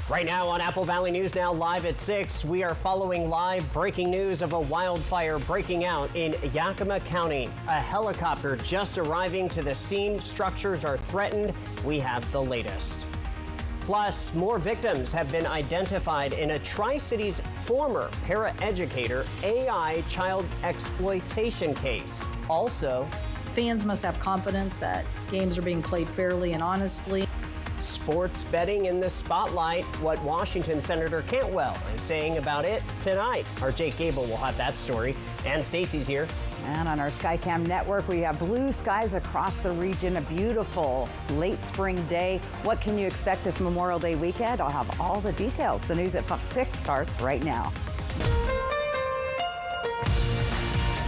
Right now on Apple Valley News Now live at 6, we are following live breaking news of a wildfire breaking out in Yakima County. A helicopter just arriving to the scene. Structures are threatened. We have the latest. Plus, more victims have been identified in a Tri-Cities former paraeducator AI child exploitation case. Also, fans must have confidence that games are being played fairly and honestly. Sports betting in the spotlight. What Washington Senator Cantwell is saying about it tonight. Our Jake Gable will have that story. And Stacy's here. And on our SkyCam network, we have blue skies across the region. A beautiful late spring day. What can you expect this Memorial Day weekend? I'll have all the details. The news at 6 starts right now.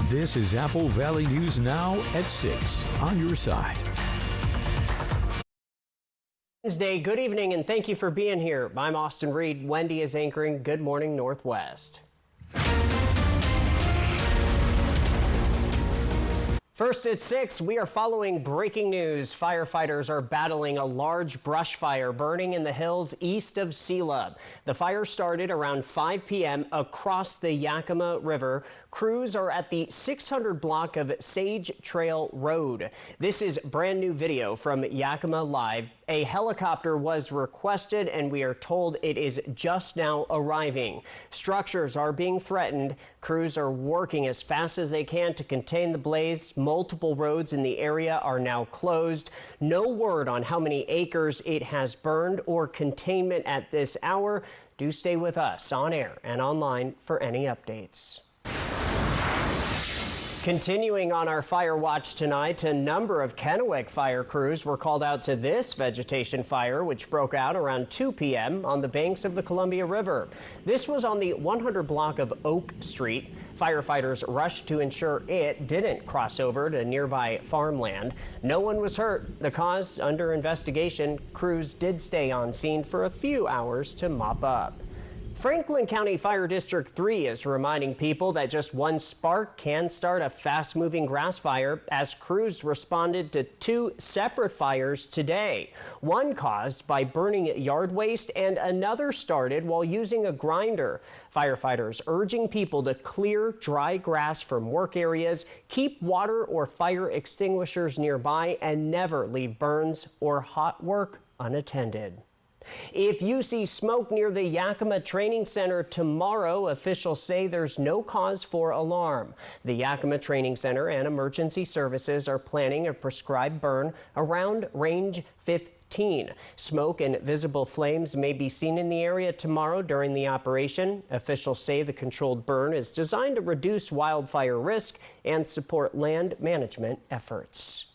This is Apple Valley News Now at 6 on your side. Wednesday, good evening, and thank you for being here. I'm Austin Reed. Wendy is anchoring Good Morning Northwest. First at 6, we are following breaking news. Firefighters are battling a large brush fire burning in the hills east of Selah. The fire started around 5 p.m. across the Yakima River. Crews are at the 600 block of Sage Trail Road. This is brand new video from Yakima Live. A helicopter was requested, and we are told it is just now arriving. Structures are being threatened. Crews are working as fast as they can to contain the blaze. Multiple roads in the area are now closed. No word on how many acres it has burned or containment at this hour. Do stay with us on air and online for any updates. Continuing on our fire watch tonight, a number of Kennewick fire crews were called out to this vegetation fire, which broke out around 2 p.m. on the banks of the Columbia River. This was on the 100 block of Oak Street. Firefighters rushed to ensure it didn't cross over to nearby farmland. No one was hurt. The cause under investigation. Crews did stay on scene for a few hours to mop up. Franklin County Fire District 3 is reminding people that just one spark can start a fast-moving grass fire, as crews responded to 2 separate fires today. One caused by burning yard waste, and another started while using a grinder. Firefighters urging people to clear dry grass from work areas, keep water or fire extinguishers nearby, and never leave burns or hot work unattended. If you see smoke near the Yakima Training Center tomorrow, officials say there's no cause for alarm. The Yakima Training Center and emergency services are planning a prescribed burn around range 15. Smoke and visible flames may be seen in the area tomorrow during the operation. Officials say the controlled burn is designed to reduce wildfire risk and support land management efforts.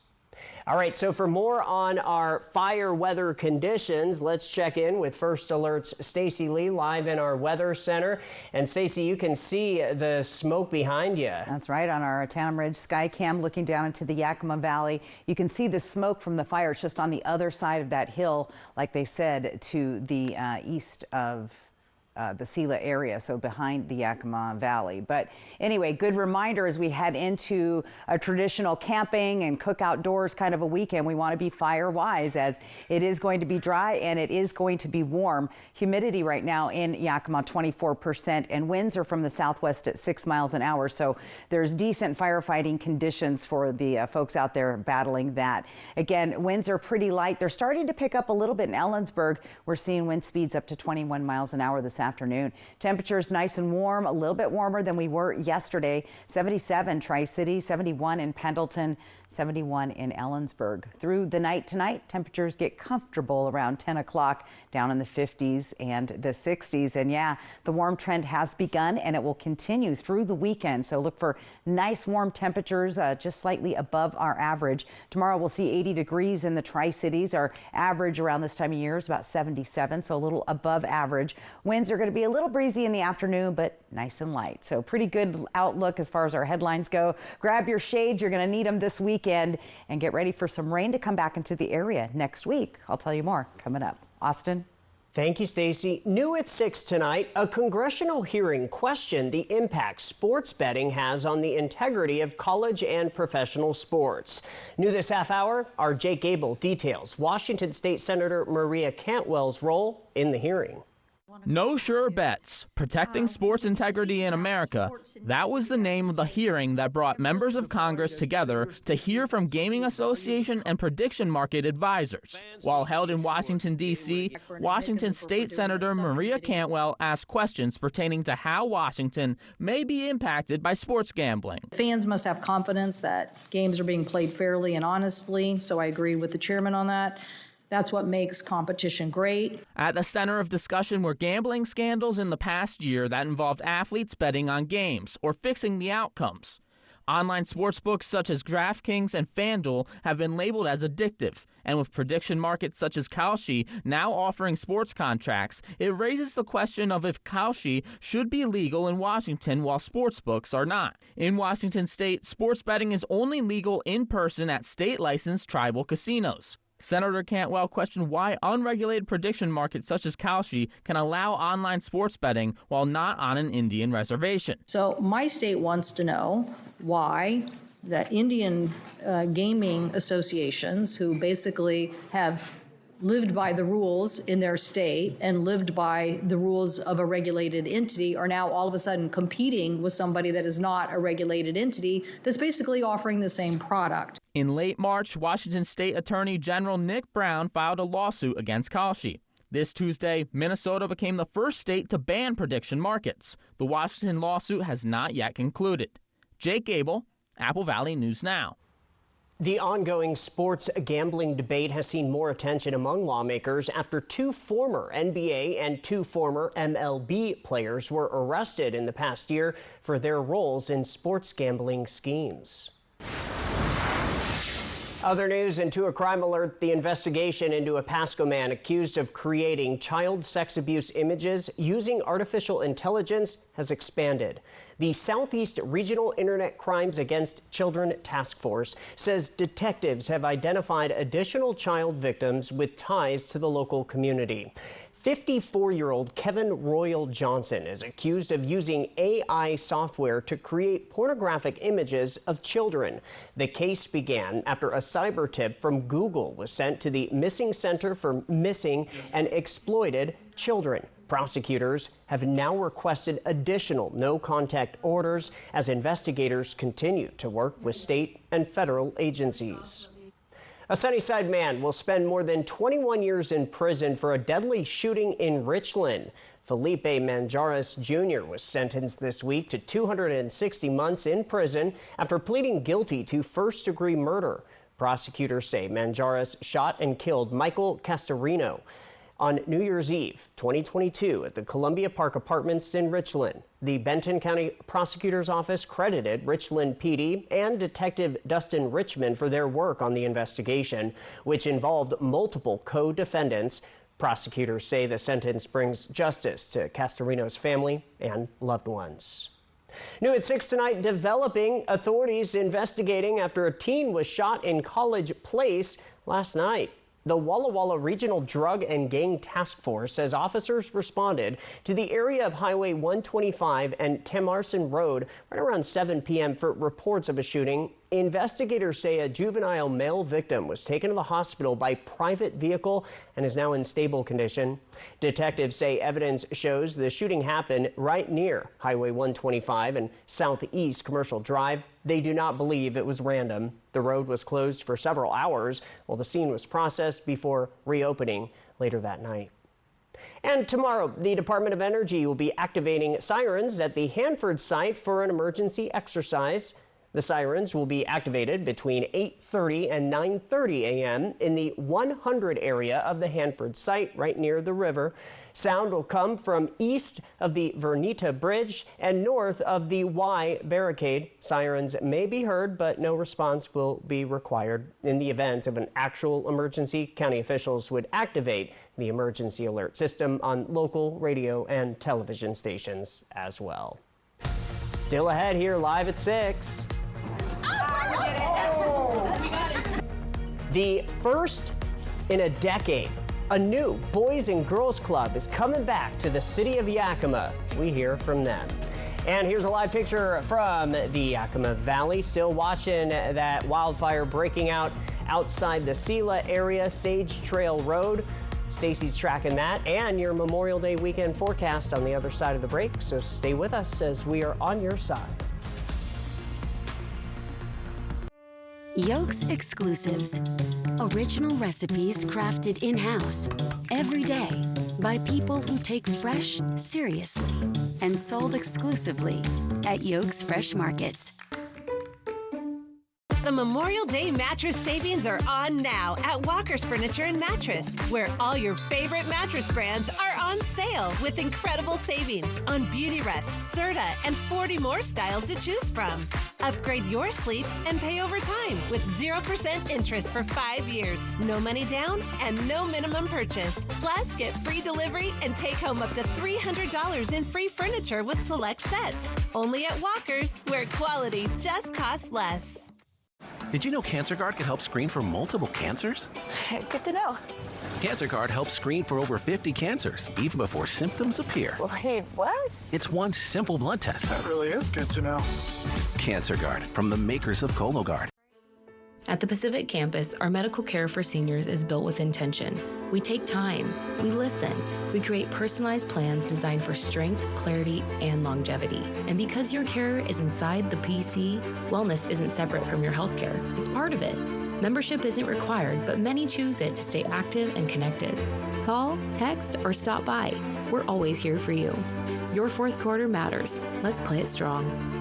All right, so for more on our fire weather conditions, let's check in with First Alert's Stacy Lee live in our weather center. And Stacy, you can see the smoke behind you. That's right, on our Tanum Ridge SkyCam looking down into the Yakima Valley. You can see the smoke from the fire. It's just on the other side of that hill, like they said, to the east of the Selah area, so behind the Yakima Valley. But anyway, good reminder as we head into a traditional camping and cook outdoors kind of a weekend. We want to be fire wise, as it is going to be dry and it is going to be warm. Humidity right now in Yakima 24%, and winds are from the southwest at 6 miles an hour. So there's decent firefighting conditions for the folks out there battling that. Again, winds are pretty light. They're starting to pick up a little bit in Ellensburg. We're seeing wind speeds up to 21 miles an hour this afternoon. Temperatures nice and warm, a little bit warmer than we were yesterday. 77 Tri-City, 71 in Pendleton, 71 in Ellensburg. Through the night tonight, temperatures get comfortable around 10 o'clock, down in the 50s and the 60s. And yeah, the warm trend has begun and it will continue through the weekend. So look for nice warm temperatures, just slightly above our average. Tomorrow we'll see 80 degrees in the Tri-Cities. Our average around this time of year is about 77, so a little above average. Winds are going to be a little breezy in the afternoon, but nice and light. So pretty good outlook as far as our headlines go. Grab your shades. You're going to need them this weekend, and get ready for some rain to come back into the area next week. I'll tell you more coming up. Austin? Thank you, Stacy. New at 6 tonight, a congressional hearing questioned the impact sports betting has on the integrity of college and professional sports. New this half hour, our Jake Gable details Washington State Senator Maria Cantwell's role in the hearing. No sure bets. Protecting sports integrity in America. That was the name of the hearing that brought members of Congress together to hear from Gaming Association and prediction market advisors. While held in Washington, D.C., Washington State Senator Maria Cantwell asked questions pertaining to how Washington may be impacted by sports gambling. Fans must have confidence that games are being played fairly and honestly, so I agree with the chairman on that. That's what makes competition great. At the center of discussion were gambling scandals in the past year that involved athletes betting on games or fixing the outcomes. Online sportsbooks such as DraftKings and FanDuel have been labeled as addictive, and with prediction markets such as Kalshi now offering sports contracts, it raises the question of if Kalshi should be legal in Washington while sportsbooks are not. In Washington state, sports betting is only legal in person at state-licensed tribal casinos. Senator Cantwell questioned why unregulated prediction markets such as Kalshi can allow online sports betting while not on an Indian reservation. So my state wants to know why the Indian gaming associations, who basically have lived by the rules in their state and lived by the rules of a regulated entity, are now all of a sudden competing with somebody that is not a regulated entity that's basically offering the same product. In late March, Washington State Attorney General Nick Brown filed a lawsuit against Kalshi. This Tuesday, Minnesota became the first state to ban prediction markets. The Washington lawsuit has not yet concluded. Jake Gable, Apple Valley News Now. The ongoing sports gambling debate has seen more attention among lawmakers after 2 former NBA and 2 former MLB players were arrested in the past year for their roles in sports gambling schemes. Other news, into a crime alert, the investigation into a Pasco man accused of creating child sex abuse images using artificial intelligence has expanded. The Southeast Regional Internet Crimes Against Children Task Force says detectives have identified additional child victims with ties to the local community. 54-year-old Kevin Royal Johnson is accused of using AI software to create pornographic images of children. The case began after a cyber tip from Google was sent to the Missing Center for Missing and Exploited Children. Prosecutors have now requested additional no-contact orders as investigators continue to work with state and federal agencies. A Sunnyside man will spend more than 21 years in prison for a deadly shooting in Richland. Felipe Manjares Jr. was sentenced this week to 260 months in prison after pleading guilty to first-degree murder. Prosecutors say Manjares shot and killed Michael Castorino on New Year's Eve, 2022, at the Columbia Park Apartments in Richland. The Benton County Prosecutor's Office credited Richland PD and Detective Dustin Richmond for their work on the investigation, which involved multiple co-defendants. Prosecutors say the sentence brings justice to Castorino's family and loved ones. New at 6 tonight, developing authorities investigating after a teen was shot in College Place last night. The Walla Walla Regional Drug and Gang Task Force says officers responded to the area of Highway 125 and Tamarson Road right around 7 p.m. for reports of a shooting. Investigators say a juvenile male victim was taken to the hospital by private vehicle and is now in stable condition. Detectives say evidence shows the shooting happened right near Highway 125 and Southeast Commercial Drive. They do not believe it was random. The road was closed for several hours while the scene was processed before reopening later that night. And tomorrow, the Department of Energy will be activating sirens at the Hanford site for an emergency exercise. The sirens will be activated between 8:30 and 9:30 a.m. in the 100 area of the Hanford site right near the river. Sound will come from east of the Vernita Bridge and north of the Y barricade. Sirens may be heard, but no response will be required. In the event of an actual emergency, county officials would activate the emergency alert system on local radio and television stations as well. Still ahead here, live at 6. The first in a decade, a new Boys and Girls Club is coming back to the city of Yakima. We hear from them. And here's a live picture from the Yakima Valley. Still watching that wildfire breaking out outside the Sela area, Sage Trail Road. Stacy's tracking that and your Memorial Day weekend forecast on the other side of the break, so stay with us as we are on your side. Yolks Exclusives. Original recipes crafted in-house every day by people who take fresh seriously and sold exclusively at Yolks Fresh Markets. The Memorial Day mattress savings are on now at Walker's Furniture and Mattress, where all your favorite mattress brands are on sale with incredible savings on Beautyrest, Serta, and 40 more styles to choose from. Upgrade your sleep and pay over time with 0% interest for 5 years, no money down, and no minimum purchase. Plus, get free delivery and take home up to $300 in free furniture with select sets. Only at Walker's, where quality just costs less. Did you know CancerGuard can help screen for multiple cancers? Good to know. CancerGuard helps screen for over 50 cancers, even before symptoms appear. Wait, what? It's one simple blood test. That really is good to know. CancerGuard, from the makers of Cologuard. At the Pacific Campus, our medical care for seniors is built with intention. We take time, we listen, we create personalized plans designed for strength, clarity, and longevity. And because your care is inside the PC, wellness isn't separate from your healthcare. It's part of it. Membership isn't required, but many choose it to stay active and connected. Call, text, or stop by. We're always here for you. Your fourth quarter matters. Let's play it strong.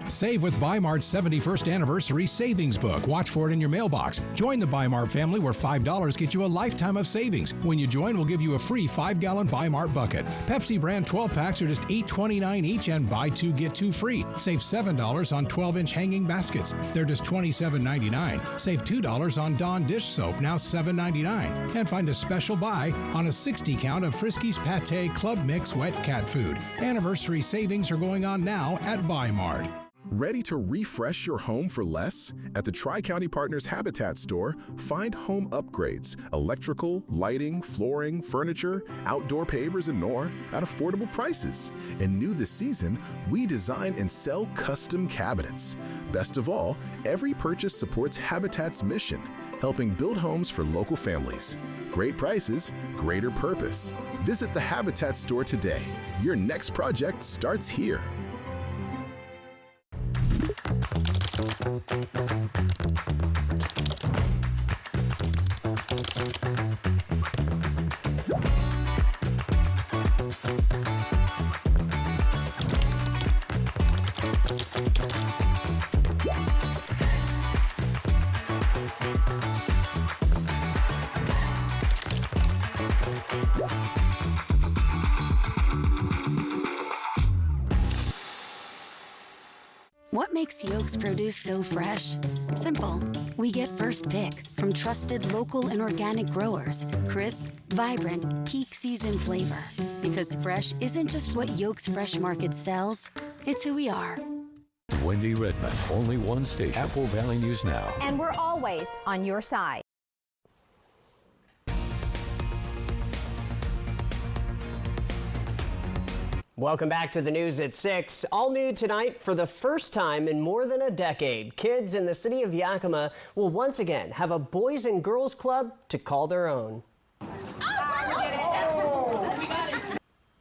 Save with Bi-Mart's 71st Anniversary Savings Book. Watch for it in your mailbox. Join the Bi-Mart family where $5 gets you a lifetime of savings. When you join, we'll give you a free 5-gallon Bi-Mart bucket. Pepsi brand 12-packs are just $8.29 each and buy 2, get 2 free. Save $7 on 12-inch hanging baskets. They're just $27.99. Save $2 on Dawn dish soap, now $7.99. And find a special buy on a 60-count of Friskies Pâté Club Mix wet cat food. Anniversary savings are going on now at Bi-Mart. Ready to refresh your home for less? At the Tri-County Partners Habitat store, find home upgrades, electrical, lighting, flooring, furniture, outdoor pavers, and more at affordable prices. And new this season, we design and sell custom cabinets. Best of all, every purchase supports Habitat's mission, helping build homes for local families. Great prices, greater purpose. Visit the Habitat store today. Your next project starts here. What makes Yolks produce so fresh? Simple. We get first pick from trusted local and organic growers. Crisp, vibrant, peak season flavor. Because fresh isn't just what Yolks Fresh Market sells, it's who we are. Wendy Redmond, only one state, Apple Valley News Now. And we're always on your side. Welcome back to the news at 6. All new tonight, for the first time in more than a decade, kids in the city of Yakima will once again have a Boys and Girls Club to call their own.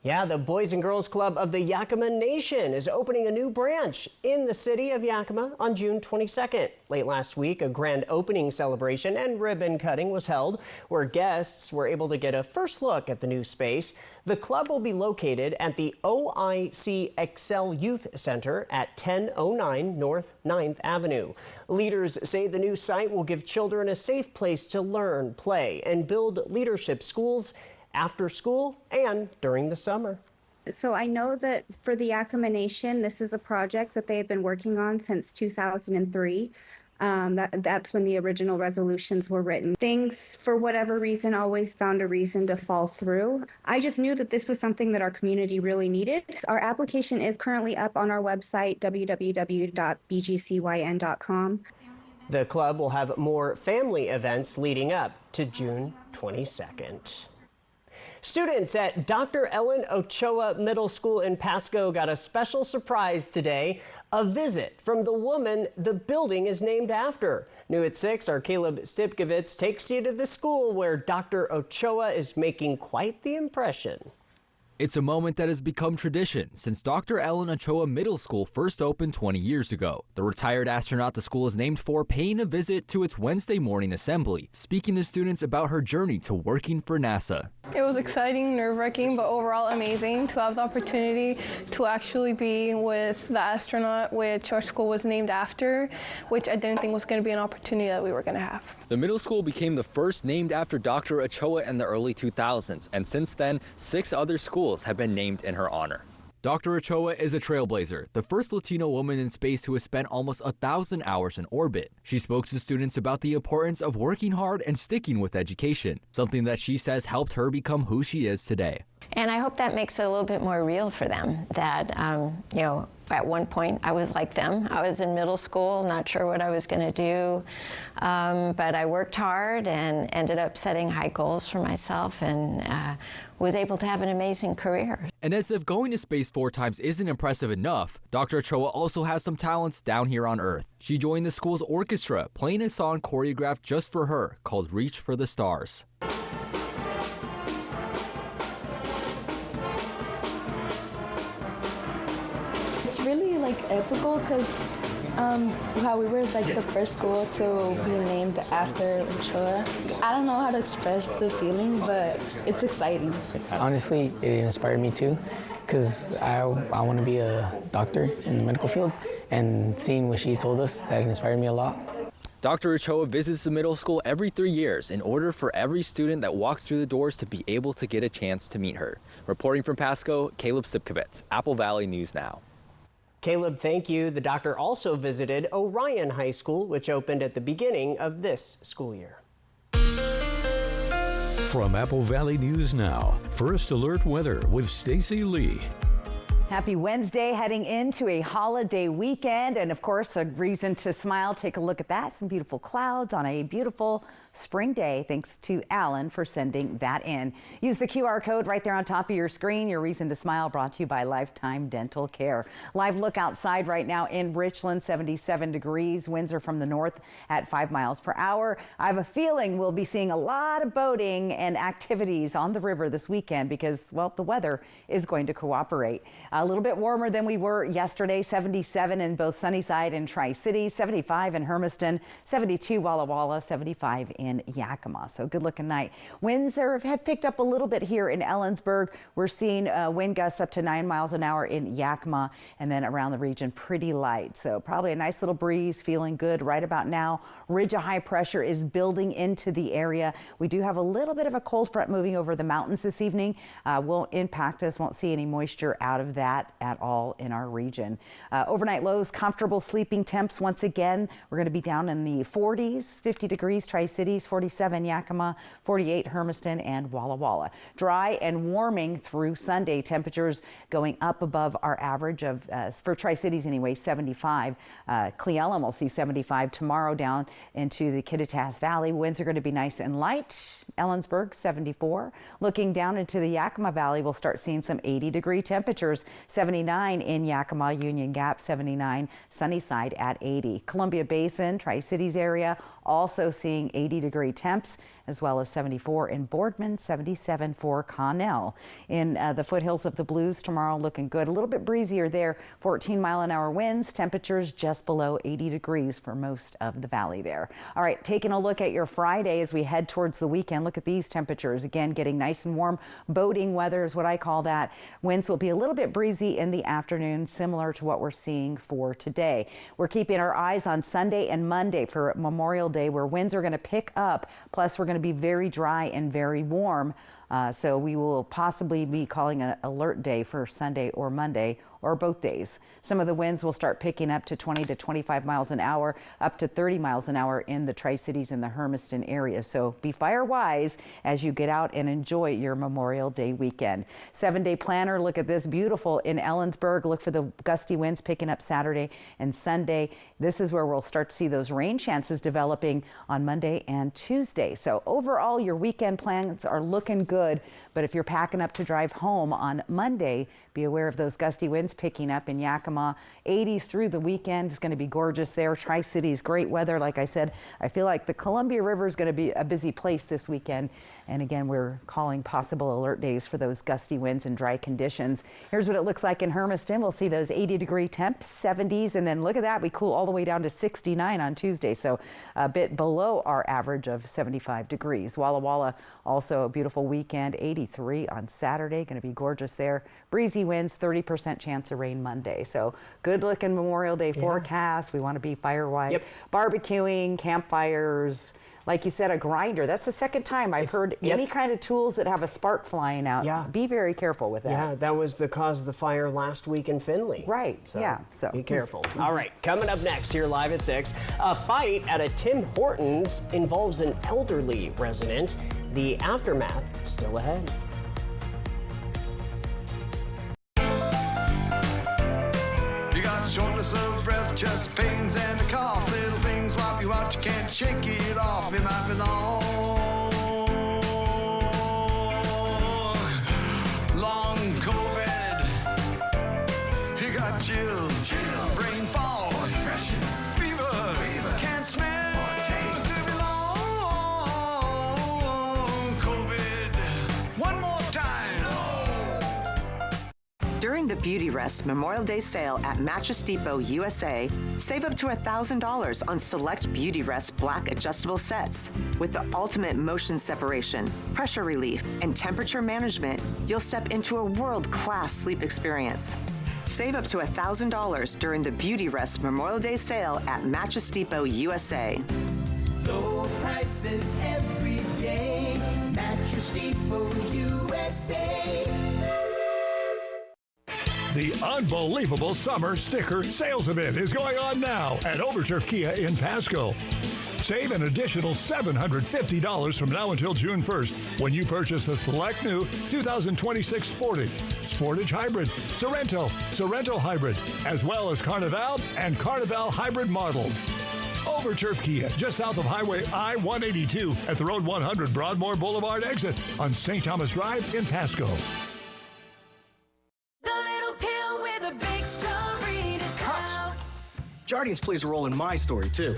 Yeah, the Boys and Girls Club of the Yakima Nation is opening a new branch in the city of Yakima on June 22nd. Late last week, a grand opening celebration and ribbon cutting was held where guests were able to get a first look at the new space. The club will be located at the OIC Excel Youth Center at 1009 North 9th Avenue. Leaders say the new site will give children a safe place to learn, play, and build leadership skills after school and during the summer. So I know that for the Yakima Nation, this is a project that they have been working on since 2003. That's when the original resolutions were written. Things, for whatever reason, always found a reason to fall through. I just knew that this was something that our community really needed. Our application is currently up on our website, www.bgcyn.com. The club will have more family events leading up to June 22nd. Students at Dr. Ellen Ochoa Middle School in Pasco got a special surprise today, a visit from the woman the building is named after. New at 6, our Caleb Stipkovitz takes you to the school where Dr. Ochoa is making quite the impression. It's a moment that has become tradition since Dr. Ellen Ochoa Middle School first opened 20 years ago. The retired astronaut the school is named for paying a visit to its Wednesday morning assembly, speaking to students about her journey to working for NASA. It was exciting, nerve-wracking, but overall amazing to have the opportunity to actually be with the astronaut which our school was named after, which I didn't think was going to be an opportunity that we were going to have. The middle school became the first named after Dr. Ochoa in the early 2000s, and since then, 6 other schools have been named in her honor. Dr. Ochoa is a trailblazer, the first Latino woman in space who has spent almost 1,000 hours in orbit. She spoke to students about the importance of working hard and sticking with education, something that she says helped her become who she is today. And I hope that makes it a little bit more real for them, that, at one point I was like them. I was in middle school, not sure what I was going to do, but I worked hard and ended up setting high goals for myself and was able to have an amazing career. And as if going to space 4 times isn't impressive enough, Dr. Ochoa also has some talents down here on Earth. She joined the school's orchestra, playing a song choreographed just for her called Reach for the Stars. It's really epical because how we were the first school to be named after Ochoa. I don't know how to express the feeling, but it's exciting. Honestly, it inspired me too, because I want to be a doctor in the medical field, and seeing what she told us, that inspired me a lot. Dr. Ochoa visits the middle school every 3 years in order for every student that walks through the doors to be able to get a chance to meet her. Reporting from Pasco, Caleb Stipkovitz, Apple Valley News Now. Caleb, thank you. The doctor also visited Orion High School, which opened at the beginning of this school year. From Apple Valley News Now, First Alert Weather with Stacy Lee. Happy Wednesday, heading into a holiday weekend, and of course a reason to smile. Take a look at that, some beautiful clouds on a beautiful spring day. Thanks to Alan for sending that in. Use the QR code right there on top of your screen. Your reason to smile, brought to you by Lifetime Dental Care. Live look outside right now in Richland, 77 degrees. Winds are from the north at 5 miles per hour. I have a feeling we'll be seeing a lot of boating and activities on the river this weekend because, well, the weather is going to cooperate. A little bit warmer than we were yesterday, 77 in both Sunnyside and Tri-Cities, 75 in Hermiston, 72 Walla Walla, 75 in Yakima. So good looking night. Winds have picked up a little bit here in Ellensburg. We're seeing wind gusts up to 9 miles an hour in Yakima, and then around the region pretty light. So probably a nice little breeze, feeling good right about now. Ridge of high pressure is building into the area. We do have a little bit of a cold front moving over the mountains this evening. Won't impact us, won't see any moisture out of that at all in our region. Overnight lows, comfortable sleeping temps once again. We're going to be down in the 40s, 50 degrees Tri-Cities, 47 Yakima, 48 Hermiston and Walla Walla. Dry and warming through Sunday. Temperatures going up above our average of, for Tri-Cities anyway, 75. Cle Elum will see 75 tomorrow down into the Kittitas Valley. Winds are going to be nice and light. Ellensburg, 74. Looking down into the Yakima Valley, we'll start seeing some 80-degree temperatures. 79 in Yakima, Union Gap, 79. Sunnyside at 80. Columbia Basin, Tri-Cities area, also seeing 80-degree temps, as well as 74 in Boardman, 77 for Connell. In the foothills of the Blues tomorrow, looking good. A little bit breezier there, 14-mile-an-hour winds, temperatures just below 80 degrees for most of the valley there. All right, taking a look at your Friday as we head towards the weekend. Look at these temperatures. Again, getting nice and warm. Boating weather is what I call that. Winds will be a little bit breezy in the afternoon, similar to what we're seeing for today. We're keeping our eyes on Sunday and Monday for Memorial Day, where winds are going to pick up. Plus, we're going to be very dry and very warm. So we will possibly be calling an alert day for Sunday or Monday, or both days. Some of the winds will start picking up to 20 to 25 miles an hour, up to 30 miles an hour in the Tri-Cities and the Hermiston area. So be fire wise as you get out and enjoy your Memorial Day weekend. 7-day planner, look at this, beautiful in Ellensburg. Look for the gusty winds picking up Saturday and Sunday. This is where we'll start to see those rain chances developing on Monday and Tuesday. So overall, your weekend plans are looking good. good. But if you're packing up to drive home on Monday, be aware of those gusty winds picking up in Yakima. 80s through the weekend is going to be gorgeous there. Tri-Cities, great weather. Like I said, I feel like the Columbia River is going to be a busy place this weekend. And again, we're calling possible alert days for those gusty winds and dry conditions. Here's what it looks like in Hermiston. We'll see those 80-degree temps, 70s, and then look at that. We cool all the way down to 69 on Tuesday, so a bit below our average of 75 degrees. Walla Walla, also a beautiful weekend, 83 on Saturday. Going to be gorgeous there. Breezy winds, 30% chance of rain Monday. So good-looking Memorial Day forecast. We want to be fire-wise. Barbecuing, campfires. Like you said, a grinder. That's the second time I've heard any kind of tools that have a spark flying out. Yeah. Be very careful with that. Yeah, that was the cause of the fire last week in Findlay. Right, so be careful. All right, coming up next here live at 6, a fight at a Tim Hortons involves an elderly resident. The aftermath still ahead. Shortness of breath, chest pains, and a cough. Little things wipe you out, you can't shake it off. It might be long COVID. You got chills, brain fog, depression, fever, can't smell or taste. It be long COVID. One more time. During the Beauty Rest Memorial Day sale at Mattress Depot USA, save up to $1,000 on select Beauty Rest black adjustable sets. With the ultimate motion separation, pressure relief, and temperature management, you'll step into a world-class sleep experience. Save up to $1,000 during the Beauty Rest Memorial Day sale at Mattress Depot USA. Low prices every day. Mattress Depot USA. The unbelievable summer sticker sales event is going on now at Overturf Kia in Pasco. Save an additional $750 from now until June 1st when you purchase a select new 2026 Sportage Hybrid, Sorento Hybrid, as well as Carnival and Carnival Hybrid models. Overturf Kia, just south of Highway I-182 at the Road 100 Broadmoor Boulevard exit on St. Thomas Drive in Pasco. Jardiance plays a role in my story, too.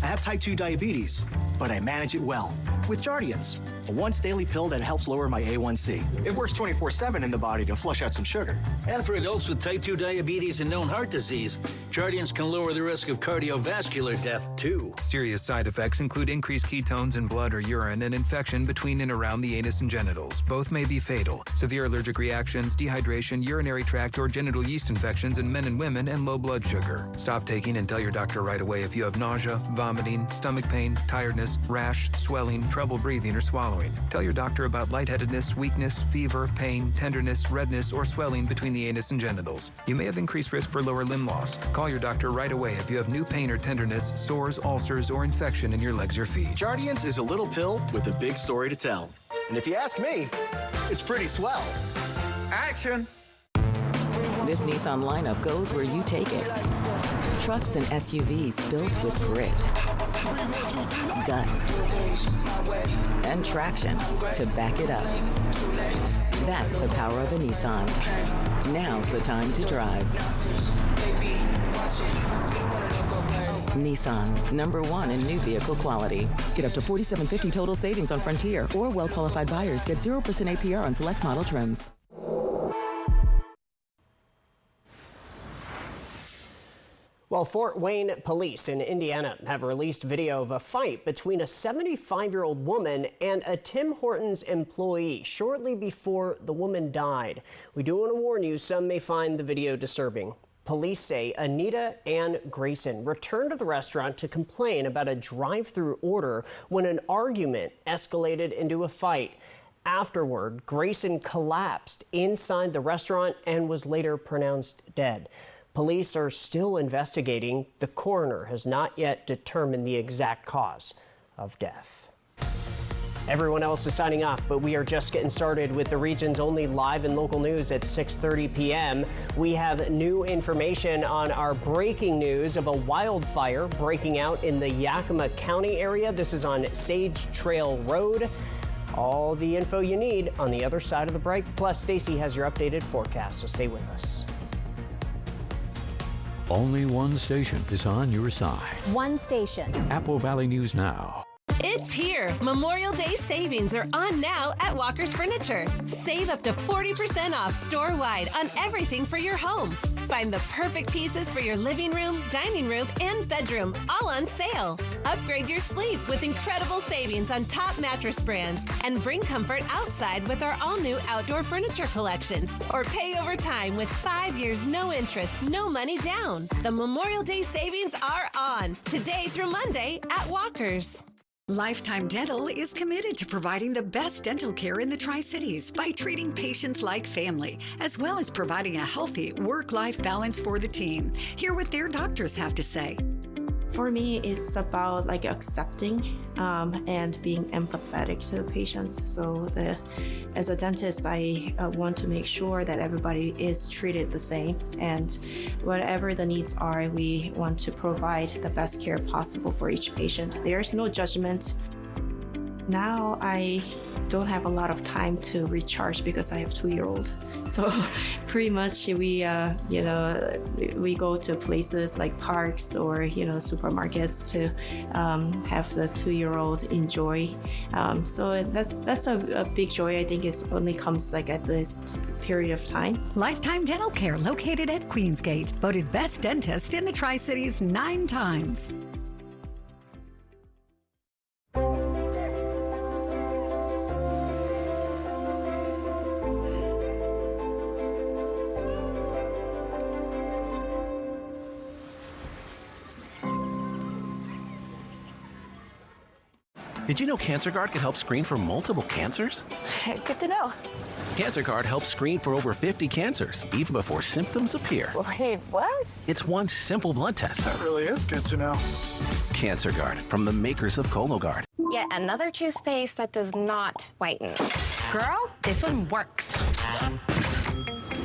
I have type 2 diabetes, but I manage it well with Jardiance, a once-daily pill that helps lower my A1C. It works 24/7 in the body to flush out some sugar. And for adults with type 2 diabetes and known heart disease, Jardiance can lower the risk of cardiovascular death, too. Serious side effects include increased ketones in blood or urine and infection between and around the anus and genitals. Both may be fatal. Severe allergic reactions, dehydration, urinary tract or genital yeast infections in men and women, and low blood sugar. Stop taking and tell your doctor right away if you have nausea, vomiting, stomach pain, tiredness, rash, swelling, trouble breathing or swallowing. Tell your doctor about lightheadedness, weakness, fever, pain, tenderness, redness, or swelling between the anus and genitals. You may have increased risk for lower limb loss. Call your doctor right away if you have new pain or tenderness, sores, ulcers, or infection in your legs or feet. Jardiance is a little pill with a big story to tell. And if you ask me, it's pretty swell. Action! This Nissan lineup goes where you take it. Trucks and SUVs built with grit, guts, and traction to back it up. That's the power of a Nissan. Now's the time to drive. Nissan, #1 in new vehicle quality. Get up to $4,750 total savings on Frontier, or well-qualified buyers get 0% APR on select model trims. Well, Fort Wayne police in Indiana have released video of a fight between a 75-year-old woman and a Tim Hortons employee shortly before the woman died. We do want to warn you, some may find the video disturbing. Police say Anita Ann Grayson returned to the restaurant to complain about a drive-through order when an argument escalated into a fight. Afterward, Grayson collapsed inside the restaurant and was later pronounced dead. Police are still investigating. The coroner has not yet determined the exact cause of death. Everyone else is signing off, but we are just getting started with the region's only live and local news at 6:30 p.m. We have new information on our breaking news of a wildfire breaking out in the Yakima County area. This is on Sage Trail Road. All the info you need on the other side of the break. Plus, Stacy has your updated forecast, so stay with us. Only one station is on your side. One station. Apple Valley News Now. It's here. Memorial Day savings are on now at Walker's Furniture. Save up to 40% off store-wide on everything for your home. Find the perfect pieces for your living room, dining room, and bedroom, all on sale. Upgrade your sleep with incredible savings on top mattress brands and bring comfort outside with our all-new outdoor furniture collections. Or pay over time with 5 years, no interest, no money down. The Memorial Day savings are on today through Monday at Walker's. Lifetime Dental is committed to providing the best dental care in the Tri-Cities by treating patients like family, as well as providing a healthy work-life balance for the team. Hear what their doctors have to say. For me, it's about accepting and being empathetic to the patients. So as a dentist, I want to make sure that everybody is treated the same, and whatever the needs are, we want to provide the best care possible for each patient. There's no judgment. Now I don't have a lot of time to recharge because I have a 2-year-old. So pretty much we go to places like parks or supermarkets to have the 2-year-old enjoy. So that's a big joy. I think it only comes at this period of time. Lifetime Dental Care, located at Queensgate, voted best dentist in the Tri-Cities 9 times. Did you know CancerGuard can help screen for multiple cancers? Good to know. CancerGuard helps screen for over 50 cancers, even before symptoms appear. Wait, what? It's one simple blood test. That really is good to know. CancerGuard, from the makers of Cologuard. Yet another toothpaste that does not whiten. Girl, this one works.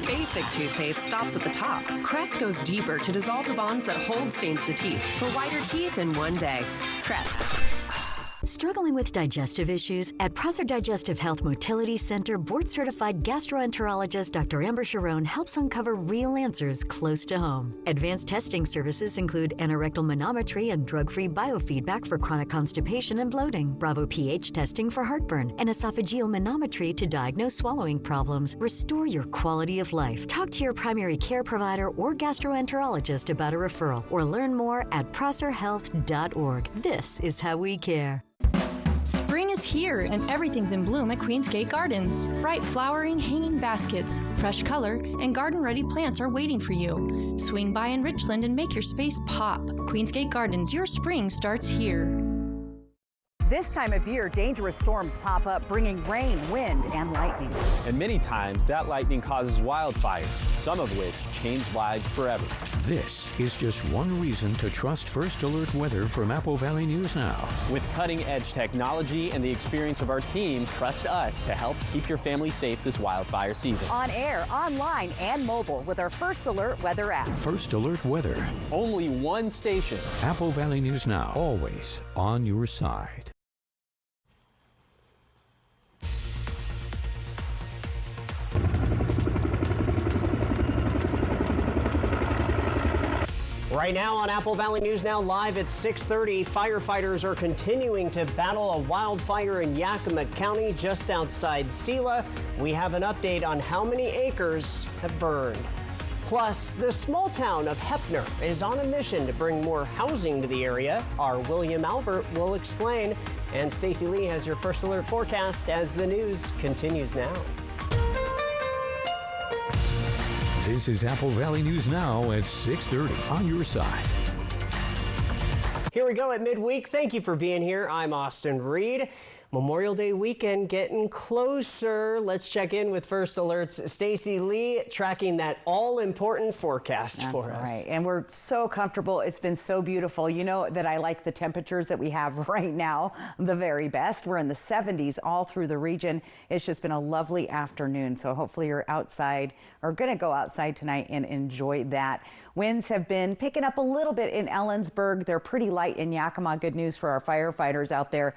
Basic toothpaste stops at the top. Crest goes deeper to dissolve the bonds that hold stains to teeth for whiter teeth in one day. Crest. Struggling with digestive issues? At Prosser Digestive Health Motility Center, board-certified gastroenterologist Dr. Amber Sharon helps uncover real answers close to home. Advanced testing services include anorectal manometry and drug-free biofeedback for chronic constipation and bloating, Bravo pH testing for heartburn, and esophageal manometry to diagnose swallowing problems. Restore your quality of life. Talk to your primary care provider or gastroenterologist about a referral, or learn more at prosserhealth.org. This is how we care. Spring is here and everything's in bloom at Queensgate Gardens. Bright flowering hanging baskets, fresh color, and garden-ready plants are waiting for you. Swing by in Richland and make your space pop. Queensgate Gardens, your spring starts here. This time of year, dangerous storms pop up, bringing rain, wind, and lightning. And many times, that lightning causes wildfires, some of which change lives forever. This is just one reason to trust First Alert Weather from Apple Valley News Now. With cutting-edge technology and the experience of our team, trust us to help keep your family safe this wildfire season. On air, online, and mobile with our First Alert Weather app. First Alert Weather. Only one station. Apple Valley News Now, always on your side. Right now on Apple Valley News Now live at 6:30, firefighters are continuing to battle a wildfire in Yakima County just outside Selah. We have an update on how many acres have burned. Plus, the small town of Heppner is on a mission to bring more housing to the area. Our William Albert will explain. And Stacy Lee has your First Alert forecast as the news continues now. This is Apple Valley News Now at 6:30 on your side. Here we go at midweek. Thank you for being here. I'm Austin Reed. Memorial Day weekend getting closer. Let's check in with First Alert's Stacy Lee, tracking that all-important forecast for us. Right, and we're so comfortable. It's been so beautiful. You know that I like the temperatures that we have right now the very best. We're in the 70s all through the region. It's just been a lovely afternoon, so hopefully you're outside or going to go outside tonight and enjoy that. Winds have been picking up a little bit in Ellensburg. They're pretty light in Yakima. Good news for our firefighters out there.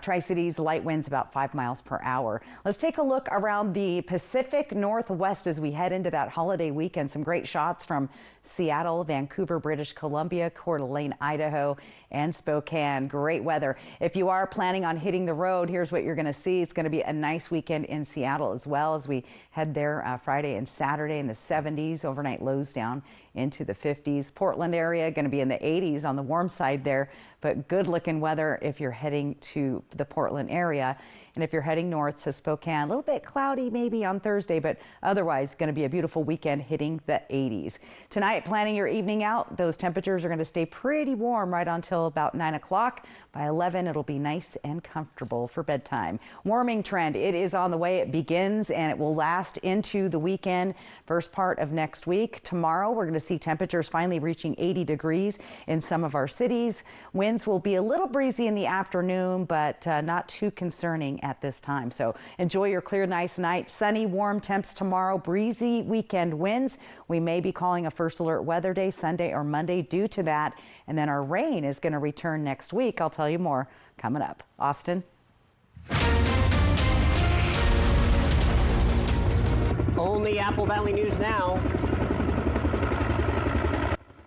Tri-Cities 70s, light winds about 5 miles per hour. Let's take a look around the Pacific Northwest as we head into that holiday weekend. Some great shots from Seattle, Vancouver, British Columbia, Coeur d'Alene, Idaho, and Spokane. Great weather. If you are planning on hitting the road, here's what you're going to see. It's going to be a nice weekend in Seattle as well as we head there Friday and Saturday in the 70s. Overnight lows down into the 50s. Portland area going to be in the 80s on the warm side there, but good looking weather if you're heading to the Portland area. And if you're heading north to Spokane, a little bit cloudy maybe on Thursday, but otherwise going to be a beautiful weekend hitting the 80s. Tonight, planning your evening out, those temperatures are going to stay pretty warm right until about 9 o'clock. By 11, it'll be nice and comfortable for bedtime. Warming trend, it is on the way. It begins and it will last into the weekend, first part of next week. Tomorrow, we're going to see temperatures finally reaching 80 degrees in some of our cities. Winds will be a little breezy in the afternoon, but not too concerning at this time. So enjoy your clear, nice night. Sunny, warm temps tomorrow, breezy weekend winds. We may be calling a first alert weather day Sunday or Monday due to that. And then our rain is going to return next week. I'll tell you more coming up. Austin. Only Apple Valley News Now.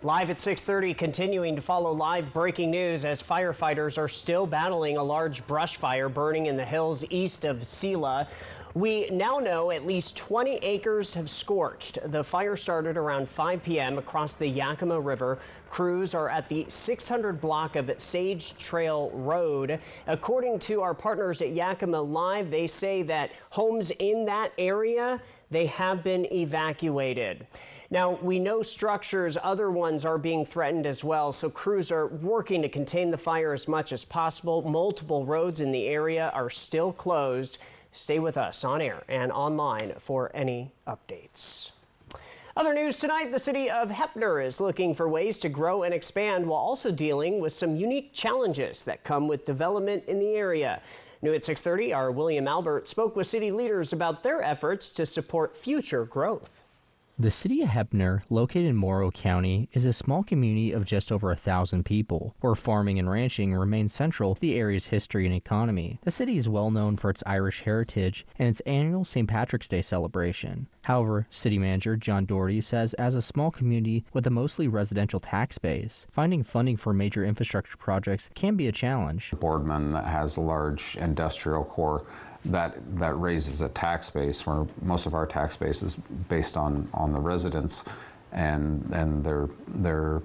Live at 6:30, continuing to follow live breaking news as firefighters are still battling a large brush fire burning in the hills east of Selah. We now know at least 20 acres have scorched. The fire started around 5 p.m. across the Yakima River. Crews are at the 600 block of Sage Trail Road. According to our partners at Yakima Live, they say that homes in that area, they have been evacuated. Now, we know structures, other ones are being threatened as well, so crews are working to contain the fire as much as possible. Multiple roads in the area are still closed. Stay with us on air and online for any updates. Other news tonight, the city of Heppner is looking for ways to grow and expand while also dealing with some unique challenges that come with development in the area. New at 6:30, our William Albert spoke with city leaders about their efforts to support future growth. The city of Heppner, located in Morrow County, is a small community of just over 1,000 people, where farming and ranching remain central to the area's history and economy. The city is well known for its Irish heritage and its annual St. Patrick's Day celebration. However, city manager John Doherty says as a small community with a mostly residential tax base, finding funding for major infrastructure projects can be a challenge. Boardman has a large industrial core that raises a tax base where most of our tax base is based on the residents and their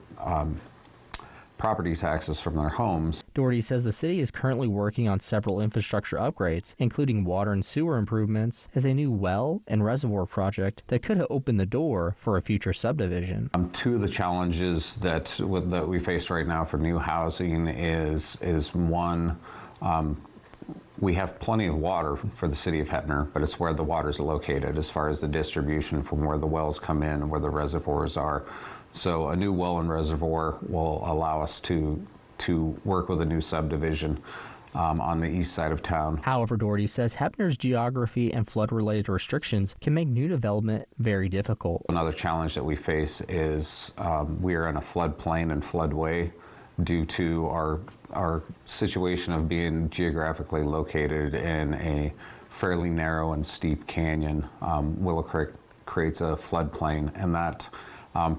property taxes from their homes. Doherty says the city is currently working on several infrastructure upgrades, including water and sewer improvements, as a new well and reservoir project that could open the door for a future subdivision. Two of the challenges that we face right now for new housing is one, we have plenty of water for the city of Heppner, but it's where the waters are located as far as the distribution from where the wells come in and where the reservoirs are. So a new well and reservoir will allow us to work with a new subdivision on the east side of town. However, Doherty says Heppner's geography and flood-related restrictions can make new development very difficult. Another challenge that we face is we are in a floodplain and floodway due to our situation of being geographically located in a fairly narrow and steep canyon. Willow Creek creates a floodplain, and that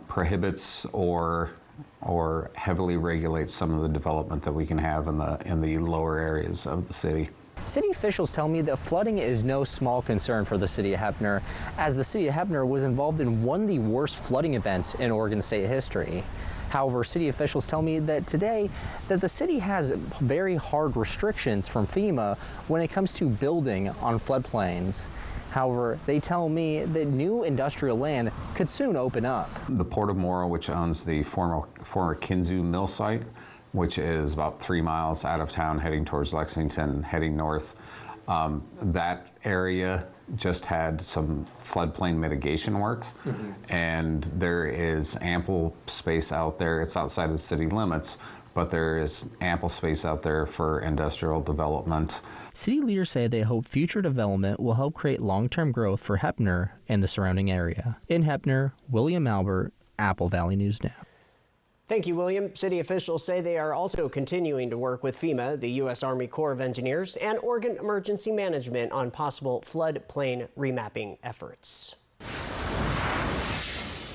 prohibits or heavily regulates some of the development that we can have in the lower areas of the city. City officials tell me that flooding is no small concern for the city of Heppner, as the city of Heppner was involved in one of the worst flooding events in Oregon state history. However, city officials tell me that today that the city has very hard restrictions from FEMA when it comes to building on floodplains. However, they tell me that new industrial land could soon open up. The Port of Morrow, which owns the former Kinzu mill site, which is about 3 miles out of town heading towards Lexington, heading north, that area just had some floodplain mitigation work, and there is ample space out there. It's outside of the city limits, but there is ample space out there for industrial development. City leaders say they hope future development will help create long-term growth for Heppner and the surrounding area. In Heppner, William Albert, Apple Valley News Now. Thank you, William. City officials say they are also continuing to work with FEMA, the U.S. Army Corps of Engineers, and Oregon Emergency Management on possible floodplain remapping efforts.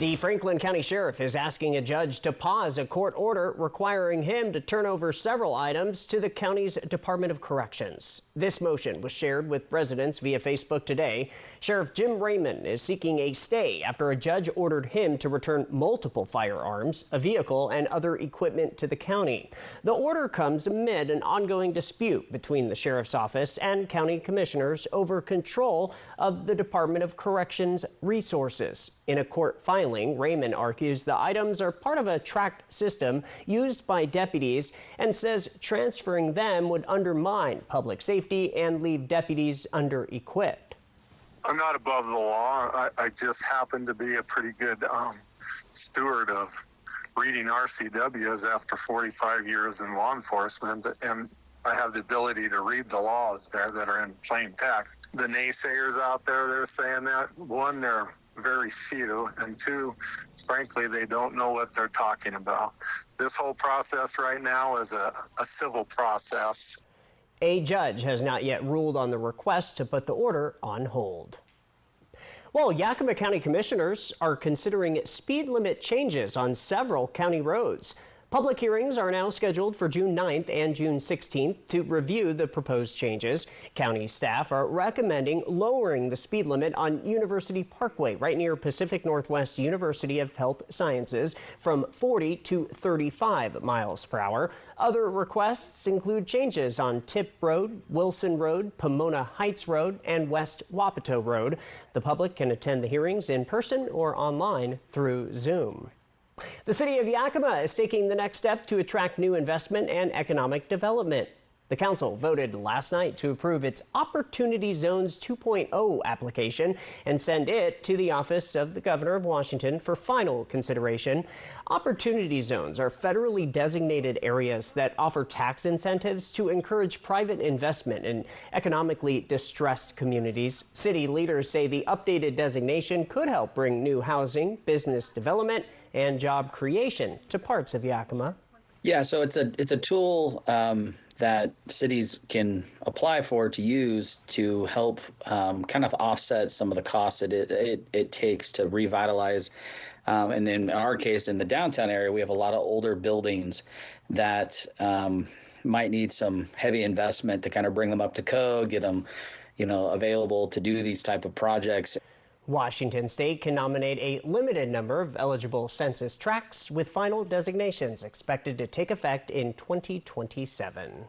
The Franklin County Sheriff is asking a judge to pause a court order requiring him to turn over several items to the county's Department of Corrections. This motion was shared with residents via Facebook today. Sheriff Jim Raymond is seeking a stay after a judge ordered him to return multiple firearms, a vehicle, and other equipment to the county. The order comes amid an ongoing dispute between the sheriff's office and county commissioners over control of the Department of Corrections resources. In a court filing, Raymond argues the items are part of a tracked system used by deputies and says transferring them would undermine public safety and leave deputies under-equipped. I'm not above the law. I just happen to be a pretty good steward of reading RCWs after 45 years in law enforcement, and I have the ability to read the laws there that are in plain text. The naysayers out there, they're saying that, one, they're very few, and two, frankly, they don't know what they're talking about. This whole process right now is a civil process. A judge has not yet ruled on the request to put the order on hold. Well, Yakima County commissioners are considering speed limit changes on several county roads. Public hearings are now scheduled for June 9th and June 16th to review the proposed changes. County staff are recommending lowering the speed limit on University Parkway, right near Pacific Northwest University of Health Sciences, from 40 to 35 miles per hour. Other requests include changes on Tip Road, Wilson Road, Pomona Heights Road, and West Wapato Road. The public can attend the hearings in person or online through Zoom. The city of Yakima is taking the next step to attract new investment and economic development. The council voted last night to approve its Opportunity Zones 2.0 application and send it to the office of the Governor of Washington for final consideration. Opportunity Zones are federally designated areas that offer tax incentives to encourage private investment in economically distressed communities. City leaders say the updated designation could help bring new housing, business development, and job creation to parts of Yakima. Yeah, so it's a tool that cities can apply for to use to help kind of offset some of the costs that it takes to revitalize. And in our case, in the downtown area, we have a lot of older buildings that might need some heavy investment to kind of bring them up to code, get them, available to do these type of projects. Washington State can nominate a limited number of eligible census tracts, with final designations expected to take effect in 2027.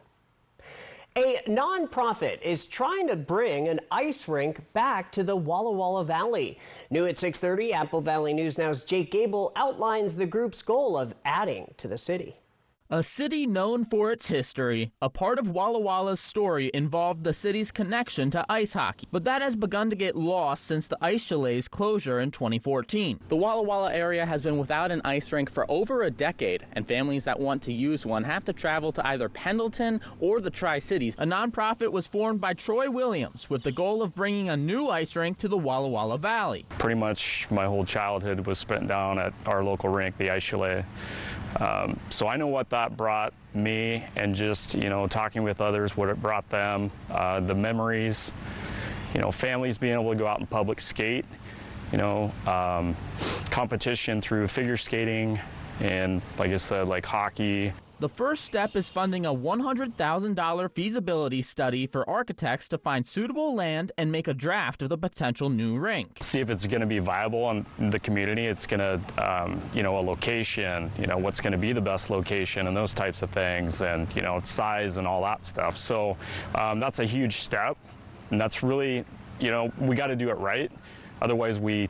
A nonprofit is trying to bring an ice rink back to the Walla Walla Valley. New at 6:30, Apple Valley News Now's Jake Gable outlines the group's goal of adding to the city. A city known for its history, a part of Walla Walla's story involved the city's connection to ice hockey, but that has begun to get lost since the Ice Chalet's closure in 2014. The Walla Walla area has been without an ice rink for over a decade, and families that want to use one have to travel to either Pendleton or the Tri-Cities. A nonprofit was formed by Troy Williams with the goal of bringing a new ice rink to the Walla Walla Valley. Pretty much my whole childhood was spent down at our local rink, the Ice Chalet. So I know what that brought me, and just, talking with others, what it brought them, the memories, families being able to go out and public skate, competition through figure skating, and like I said, like hockey. The first step is funding a $100,000 feasibility study for architects to find suitable land and make a draft of the potential new rink. See if it's going to be viable in the community. It's going to, a location, what's going to be the best location and those types of things, and, size and all that stuff. So that's a huge step, and that's really, we got to do it right. Otherwise, we,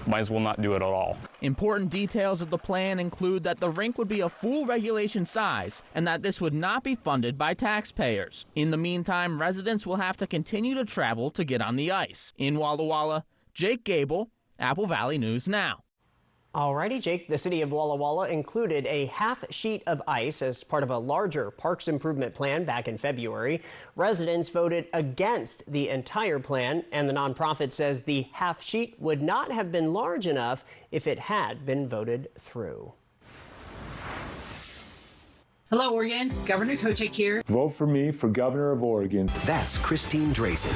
might as well not do it at all. Important details of the plan include that the rink would be a full regulation size and that this would not be funded by taxpayers. In the meantime, residents will have to continue to travel to get on the ice. In Walla Walla, Jake Gable, Apple Valley News Now. Alrighty, Jake. The city of Walla Walla included a half sheet of ice as part of a larger parks improvement plan back in February. Residents voted against the entire plan, and the nonprofit says the half sheet would not have been large enough if it had been voted through. Hello, Oregon. Governor Kotek here. Vote for me for governor of Oregon. That's Christine Drazen.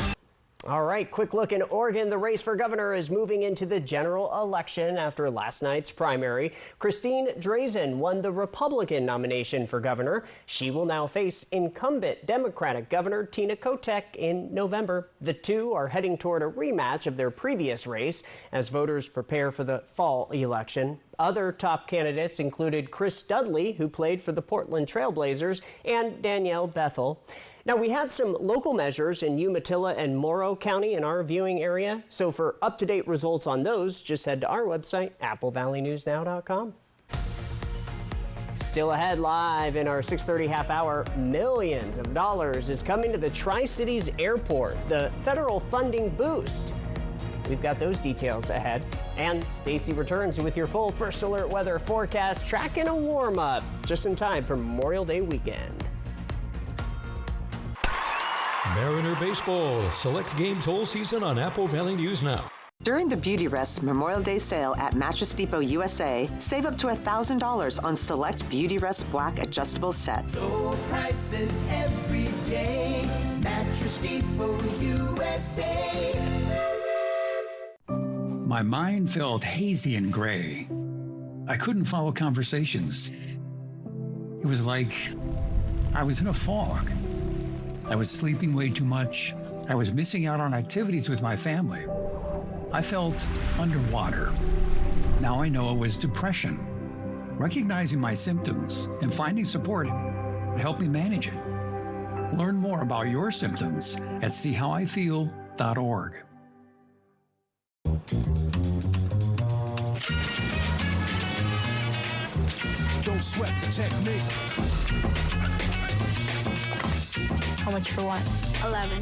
All right, quick look in Oregon. The race for governor is moving into the general election after last night's primary. Christine Drazen won the Republican nomination for governor. She will now face incumbent Democratic Governor Tina Kotek in November. The two are heading toward a rematch of their previous race as voters prepare for the fall election. Other top candidates included Chris Dudley, who played for the Portland Trail Blazers, and Danielle Bethel. Now, we had some local measures in Umatilla and Morrow County in our viewing area. So for up-to-date results on those, just head to our website, applevalleyNewsNow.com. Still ahead live in our 6:30 half hour, millions of dollars is coming to the Tri-Cities Airport, the federal funding boost. We've got those details ahead. And Stacy returns with your full First Alert weather forecast, tracking a warm-up just in time for Memorial Day weekend. Mariner Baseball. Select games whole season on Apple Valley News Now. During the Beauty Rest Memorial Day sale at Mattress Depot USA, save up to $1,000 on select Beauty Rest Black adjustable sets. Low prices every day. Mattress Depot USA. My mind felt hazy and gray. I couldn't follow conversations. It was like I was in a fog. I was sleeping way too much. I was missing out on activities with my family. I felt underwater. Now I know it was depression. Recognizing my symptoms and finding support helped me manage it. Learn more about your symptoms at seehowifeel.org. Don't sweat the technique. How much for what? 11.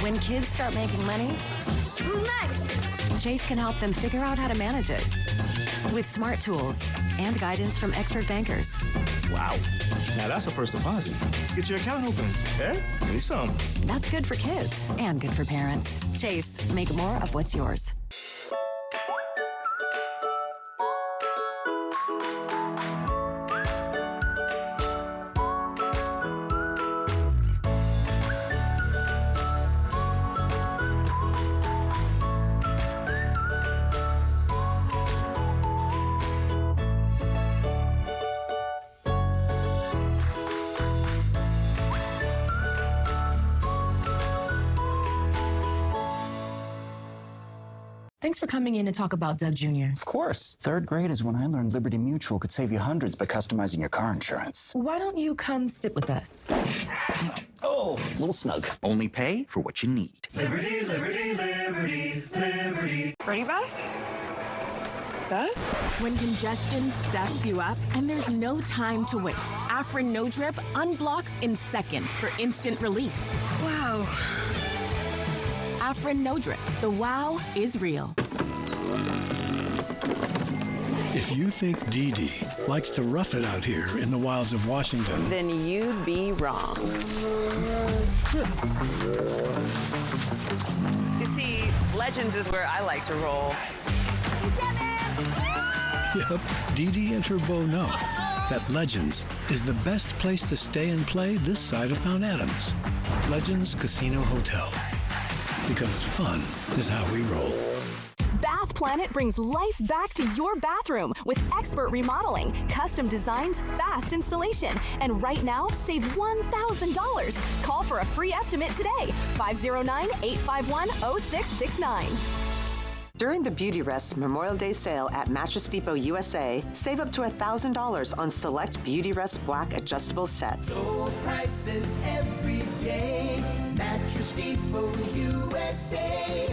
When kids start making money, Who's next? Chase can help them figure out how to manage it with smart tools and guidance from expert bankers. Wow. Now that's a first deposit. Let's get your account open. Eh? Give me some. That's good for kids and good for parents. Chase, make more of what's yours. Thanks for coming in to talk about Doug Jr. Of course. Third grade is when I learned Liberty Mutual could save you hundreds by customizing your car insurance. Why don't you come sit with us? Oh, a little snug. Only pay for what you need. Liberty, liberty, liberty, liberty. Ready, Beth? Beth? When congestion stuffs you up and there's no time to waste, Afrin No Drip unblocks in seconds for instant relief. Wow. Afrin No Drip. The wow is real. If you think Dee Dee likes to rough it out here in the wilds of Washington, Then you'd be wrong. You see, Legends is where I like to roll. yep, Dee Dee and her beau know that Legends is the best place to stay and play this side of Mount Adams. Legends Casino Hotel. Because fun is how we roll. Bath Planet brings life back to your bathroom with expert remodeling, custom designs, fast installation. And right now, save $1,000. Call for a free estimate today. 509-851-0669. During the Beauty Rest Memorial Day sale at Mattress Depot USA, save up to $1,000 on select Beauty Rest Black adjustable sets. Low prices every day. Mattress Depot USA.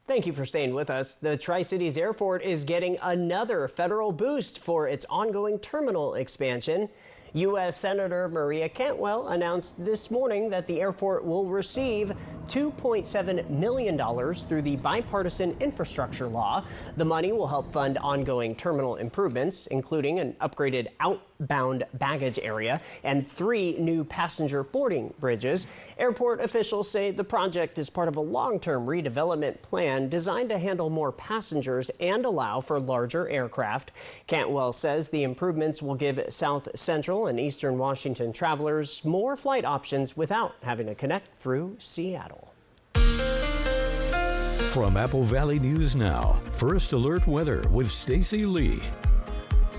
Thank you for staying with us. The Tri-Cities Airport is getting another federal boost for its ongoing terminal expansion. U.S. Senator Maria Cantwell announced this morning that the airport will receive $2.7 million through the bipartisan infrastructure law. The money will help fund ongoing terminal improvements, including an upgraded outbound baggage area and 3 new passenger boarding bridges. Airport officials say the project is part of a long-term redevelopment plan designed to handle more passengers and allow for larger aircraft. Cantwell says the improvements will give South Central and Eastern Washington travelers more flight options without having to connect through Seattle. From Apple Valley News Now, First Alert Weather with Stacy Lee.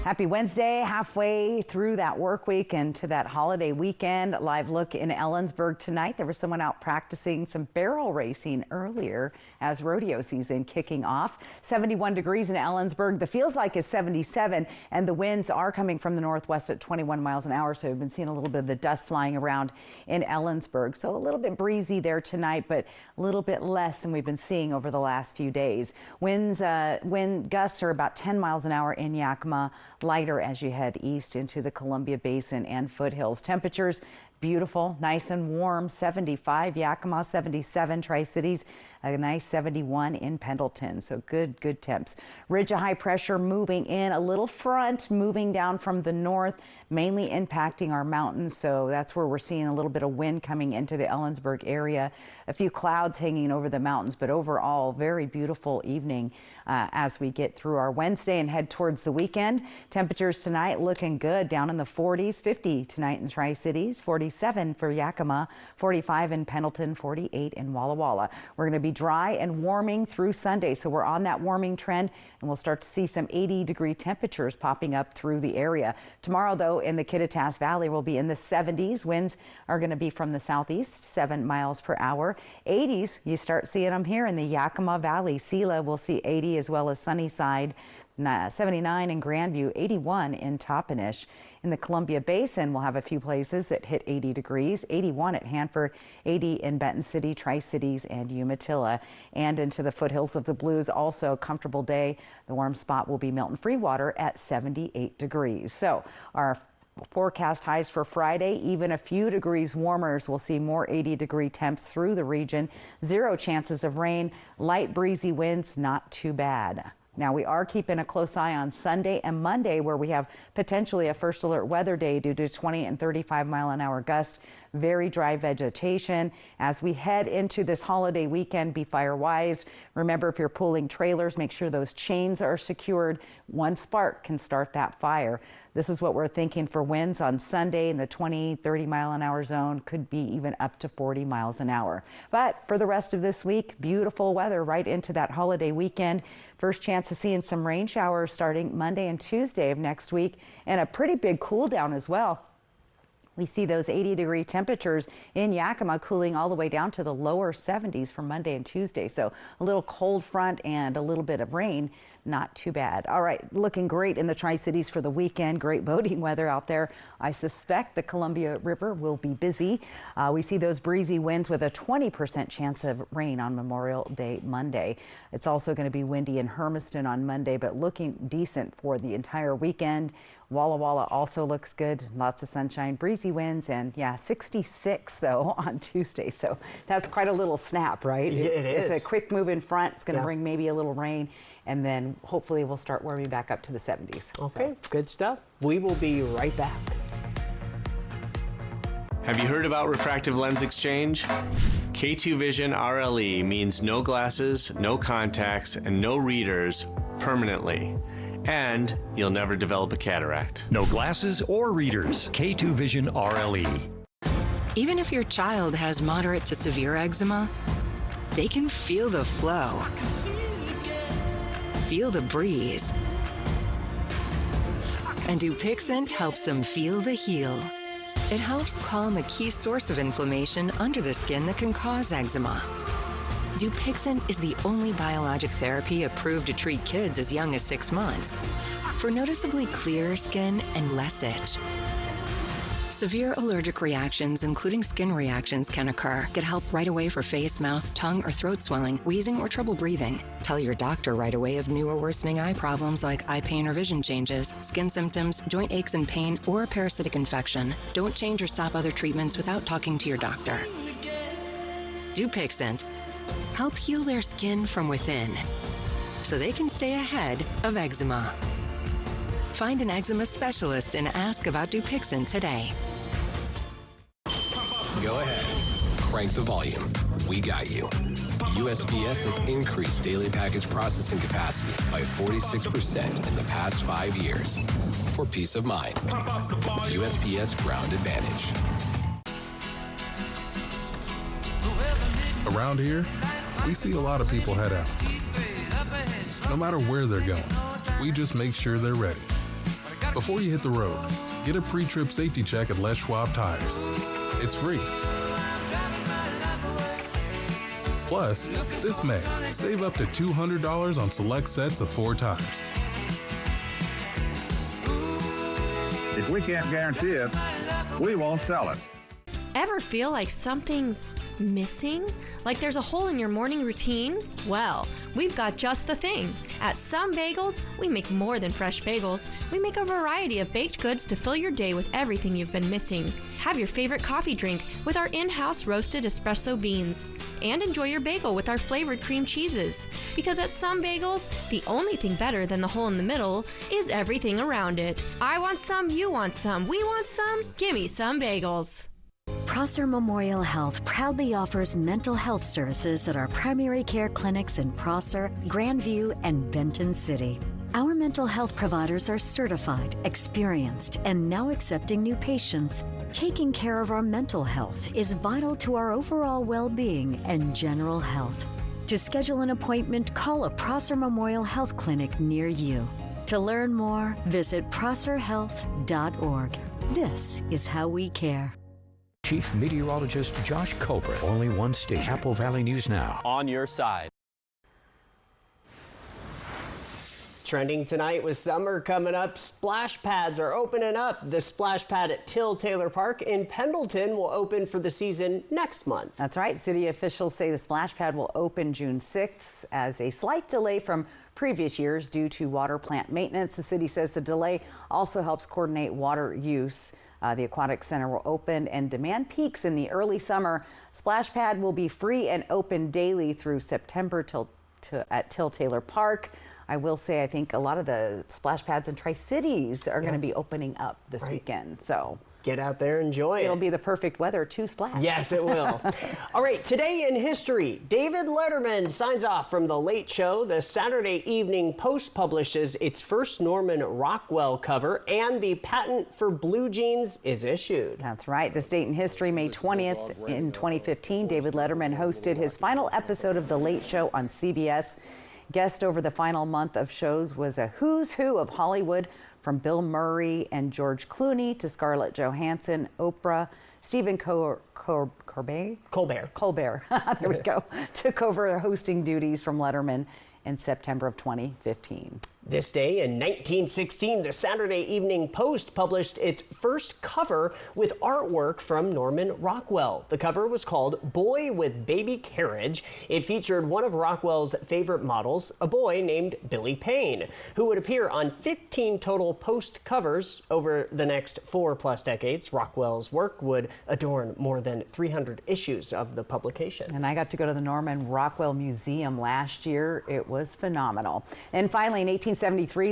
Happy Wednesday, halfway through that work week and to that holiday weekend. Live look in Ellensburg tonight. There was someone out practicing some barrel racing earlier as rodeo season kicking off. 71 degrees in Ellensburg. The feels like is 77, and the winds are coming from the northwest at 21 miles an hour. So we've been seeing a little bit of the dust flying around in Ellensburg. So a little bit breezy there tonight, but a little bit less than we've been seeing over the last few days. Wind gusts are about 10 miles an hour in Yakima. Lighter as you head east into the Columbia Basin and foothills. Temperatures beautiful, nice and warm. 75 Yakima, 77 Tri-Cities, a nice 71 in Pendleton. So good temps. Ridge of high pressure moving in, a little front moving down from the north, mainly impacting our mountains. So that's where we're seeing a little bit of wind coming into the Ellensburg area. A few clouds hanging over the mountains, but overall very beautiful evening as we get through our Wednesday and head towards the weekend. Temperatures tonight looking good, down in the 40s, 50 tonight in Tri-Cities, 47 for Yakima, 45 in Pendleton, 48 in Walla Walla. We're going to be dry and warming through Sunday, so we're on that warming trend, and we'll start to see some 80-degree temperatures popping up through the area. Tomorrow, though, in the Kittitas Valley, we'll be in the 70s. Winds are going to be from the southeast, 7 miles per hour. 80s, you start seeing them here in the Yakima Valley. Sela will see 80, as well as Sunnyside, 79 in Grandview, 81 in Toppenish. In the Columbia Basin, we'll have a few places that hit 80 degrees, 81 at Hanford, 80 in Benton City, Tri-Cities, and Umatilla. And into the foothills of the Blues, also a comfortable day. The warm spot will be Milton Freewater at 78 degrees. So our forecast highs for Friday, even a few degrees warmer, as we'll see more 80-degree temps through the region. 0 chances of rain, light breezy winds, not too bad. Now, we are keeping a close eye on Sunday and Monday, where we have potentially a first alert weather day due to 20 and 35 mile an hour gusts. Very dry vegetation. As we head into this holiday weekend, be fire wise. Remember, if you're pulling trailers, make sure those chains are secured. One spark can start that fire. This is what we're thinking for winds on Sunday in the 20, 30 mile an hour zone, could be even up to 40 miles an hour. But for the rest of this week, beautiful weather right into that holiday weekend. First chance of seeing some rain showers starting Monday and Tuesday of next week, and a pretty big cool down as well. We see those 80-degree temperatures in Yakima cooling all the way down to the lower 70s for Monday and Tuesday. So a little cold front and a little bit of rain, not too bad. All right, looking great in the Tri-Cities for the weekend. Great boating weather out there. I suspect the Columbia River will be busy. We see those breezy winds with a 20% chance of rain on Memorial Day Monday. It's also going to be windy in Hermiston on Monday, but looking decent for the entire weekend. Walla Walla also looks good. Lots of sunshine, breezy winds, and yeah, 66 though on Tuesday. So that's quite a little snap, right? It is. It's a quick move in front. It's going to bring maybe a little rain, and then hopefully we'll start warming back up to the 70s. Okay, good stuff. We will be right back. Have you heard about refractive lens exchange? K2 Vision RLE means no glasses, no contacts, and no readers permanently. And you'll never develop a cataract. No glasses or readers. K2 Vision RLE. Even if your child has moderate to severe eczema, they can feel the flow, feel the breeze. And Dupixent helps them feel the heal. It helps calm a key source of inflammation under the skin that can cause eczema. Dupixent is the only biologic therapy approved to treat kids as young as 6 months for noticeably clearer skin and less itch. Severe allergic reactions, including skin reactions, can occur. Get help right away for face, mouth, tongue, or throat swelling, wheezing, or trouble breathing. Tell your doctor right away of new or worsening eye problems like eye pain or vision changes, skin symptoms, joint aches and pain, or a parasitic infection. Don't change or stop other treatments without talking to your doctor. Dupixent help heal their skin from within so they can stay ahead of eczema. Find an eczema specialist and ask about Dupixent today. Go ahead. Crank the volume. We got you. USPS has increased daily package processing capacity by 46% in the past 5 years. For peace of mind. USPS Ground Advantage. Around here, we see a lot of people head out. No matter where they're going, we just make sure they're ready. Before you hit the road, get a pre-trip safety check at Les Schwab Tires. It's free. Plus, this May, save up to $200 on select sets of 4 tires. If we can't guarantee it, we won't sell it. Ever feel like something's missing? Like there's a hole in your morning routine? Well, we've got just the thing. At Some Bagels, we make more than fresh bagels. We make a variety of baked goods to fill your day with everything you've been missing. Have your favorite coffee drink with our in-house roasted espresso beans. And enjoy your bagel with our flavored cream cheeses. Because at Some Bagels, the only thing better than the hole in the middle is everything around it. I want some, you want some, we want some, gimme Some Bagels. Prosser Memorial Health proudly offers mental health services at our primary care clinics in Prosser, Grandview, and Benton City. Our mental health providers are certified, experienced, and now accepting new patients. Taking care of our mental health is vital to our overall well-being and general health. To schedule an appointment, call a Prosser Memorial Health Clinic near you. To learn more, visit prosserhealth.org. This is how we care. Chief Meteorologist Josh Culbreath. Only one station. Apple Valley News Now. On your side. Trending tonight with summer coming up, splash pads are opening up. The splash pad at Till Taylor Park in Pendleton will open for the season next month. That's right. City officials say the splash pad will open June 6th as a slight delay from previous years due to water plant maintenance. The city says the delay also helps coordinate water use. The Aquatic Center will open and demand peaks in the early summer. Splash pad will be free and open daily through September at Till Taylor Park. I will say I think a lot of the splash pads in Tri-Cities are going to be opening up this weekend. So get out there, enjoy it. It'll be the perfect weather to splash. Yes, it will. All right, today in history, David Letterman signs off from The Late Show. The Saturday Evening Post publishes its first Norman Rockwell cover, and the patent for blue jeans is issued. That's right. This date in history, May 20th in 2015, David Letterman hosted his final episode of The Late Show on CBS. Guest over the final month of shows was a who's who of Hollywood, from Bill Murray and George Clooney to Scarlett Johansson, Oprah, Stephen Colbert. There we go. Took over hosting duties from Letterman in September of 2015. This day in 1916, the Saturday Evening Post published its first cover with artwork from Norman Rockwell. The cover was called Boy with Baby Carriage. It featured one of Rockwell's favorite models, a boy named Billy Payne, who would appear on 15 total Post covers over the next 4+ decades. Rockwell's work would adorn more than 300 issues of the publication. And I got to go to the Norman Rockwell Museum last year. It was phenomenal. And finally, in 1873,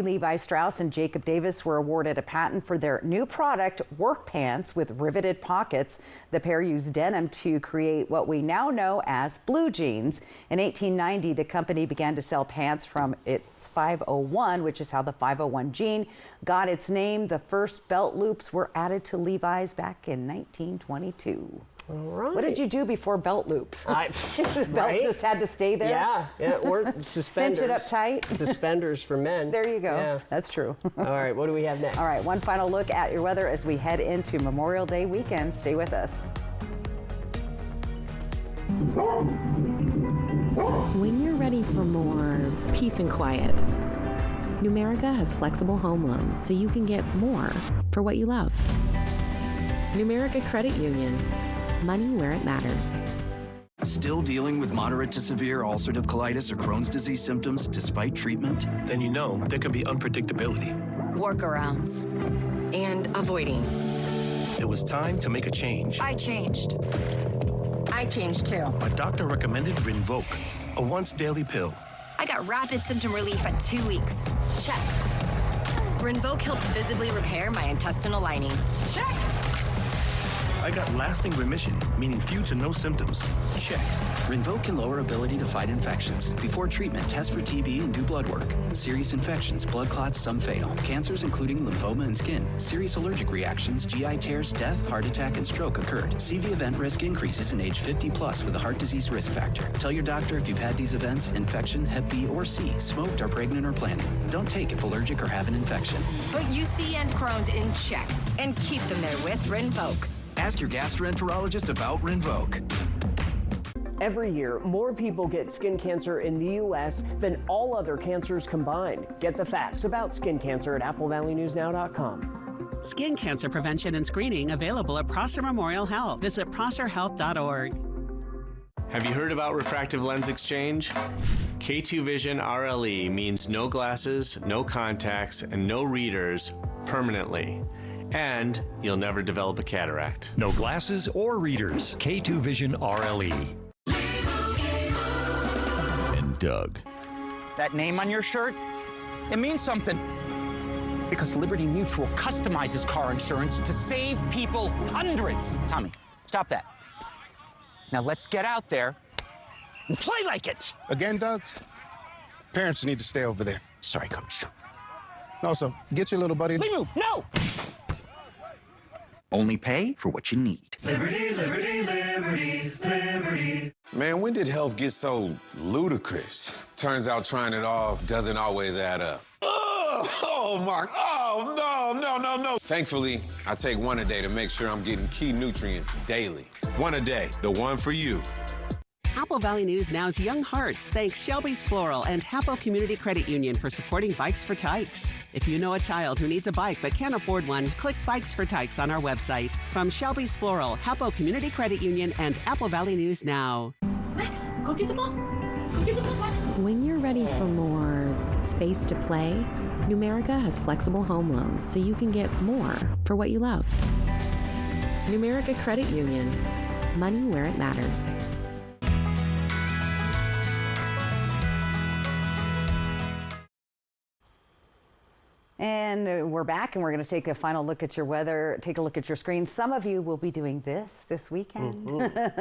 Levi Strauss and Jacob Davis were awarded a patent for their new product, work pants with riveted pockets. The pair used denim to create what we now know as blue jeans. In 1890, the company began to sell pants from its 501, which is how the 501 jean got its name. The first belt loops were added to Levi's back in 1922. All right. What did you do before belt loops? The belt Right? just had to stay there? Yeah, or suspenders. Cinch it up tight. Suspenders for men. There you go. Yeah. That's true. All right, what do we have next? All right, one final look at your weather as we head into Memorial Day weekend. Stay with us. When you're ready for more peace and quiet, Numerica has flexible home loans so you can get more for what you love. Numerica Credit Union. Money where it matters. Still dealing with moderate to severe ulcerative colitis or Crohn's disease symptoms despite treatment? Then you know there can be unpredictability. Workarounds. And avoiding. It was time to make a change. I changed. I changed too. A doctor recommended Rinvoq, a once daily pill. I got rapid symptom relief at 2 weeks. Check. Rinvoq helped visibly repair my intestinal lining. Check. I got lasting remission, meaning few to no symptoms. Check. Rinvoq can lower ability to fight infections. Before treatment, test for TB and do blood work. Serious infections, blood clots, some fatal. Cancers including lymphoma and skin. Serious allergic reactions, GI tears, death, heart attack, and stroke occurred. CV event risk increases in age 50 plus with a heart disease risk factor. Tell your doctor if you've had these events, infection, Hep B or C, smoked, are pregnant or planning. Don't take if allergic or have an infection. Put UC and Crohn's in check and keep them there with Rinvoq. Ask your gastroenterologist about Rinvoq. Every year, more people get skin cancer in the U.S. than all other cancers combined. Get the facts about skin cancer at applevalleynewsnow.com. Skin cancer prevention and screening available at Prosser Memorial Health. Visit prosserhealth.org. Have you heard about refractive lens exchange? K2 Vision RLE means no glasses, no contacts, and no readers permanently. And you'll never develop a cataract. No glasses or readers. K2 Vision RLE. And Doug. That name on your shirt, it means something. Because Liberty Mutual customizes car insurance to save people hundreds. Tommy, stop that. Now let's get out there and play like it. Again, Doug? Parents need to stay over there. Sorry, Coach. No, so get your little buddy. Limu, no! Only pay for what you need. Liberty, liberty, liberty, liberty. Man, when did health get so ludicrous? Turns out trying it all doesn't always add up. Oh, Mark. Oh, no. Thankfully, I take one a day to make sure I'm getting key nutrients daily. One a day, the one for you. Apple Valley News Now's Young Hearts thanks Shelby's Floral and Hapo Community Credit Union for supporting Bikes for Tykes. If you know a child who needs a bike but can't afford one, click Bikes for Tykes on our website. From Shelby's Floral, Hapo Community Credit Union, and Apple Valley News Now. Max, go get the ball. Go get the ball, Max. When you're ready for more space to play, Numerica has flexible home loans so you can get more for what you love. Numerica Credit Union. Money where it matters. And we're back, and we're going to take a final look at your weather, take a look at your screen. Some of you will be doing this weekend,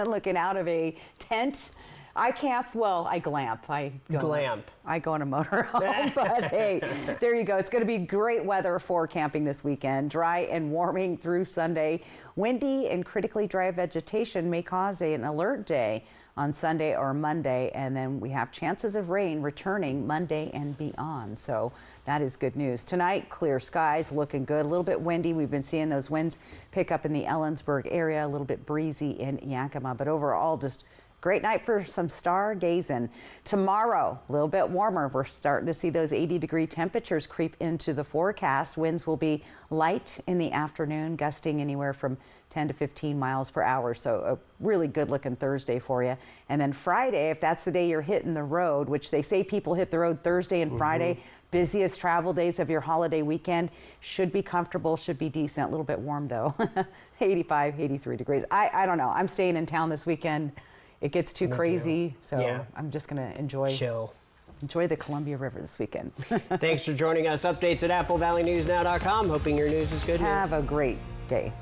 looking out of a tent. I camp, well, I glamp. I go on a motorhome, but hey, there you go. It's going to be great weather for camping this weekend. Dry and warming through Sunday. Windy and critically dry vegetation may cause an alert day on Sunday or Monday, and then we have chances of rain returning Monday and beyond. So that is good news. Tonight, clear skies, looking good. A little bit windy. We've been seeing those winds pick up in the Ellensburg area, a little bit breezy in Yakima, but overall just great night for some stargazing. Tomorrow, a little bit warmer. We're starting to see those 80-degree temperatures creep into the forecast. Winds will be light in the afternoon, gusting anywhere from 10 to 15 miles per hour. So a really good looking Thursday for you. And then Friday, if that's the day you're hitting the road, which they say people hit the road Thursday and Friday, busiest travel days of your holiday weekend, should be comfortable, should be decent. A little bit warm though, 85, 83 degrees. I don't know. I'm staying in town this weekend. It gets too crazy, so I'm just going to enjoy the Columbia River this weekend. Thanks for joining us. Updates at applevalleynewsnow.com. Hoping your news is good news. Have a great day.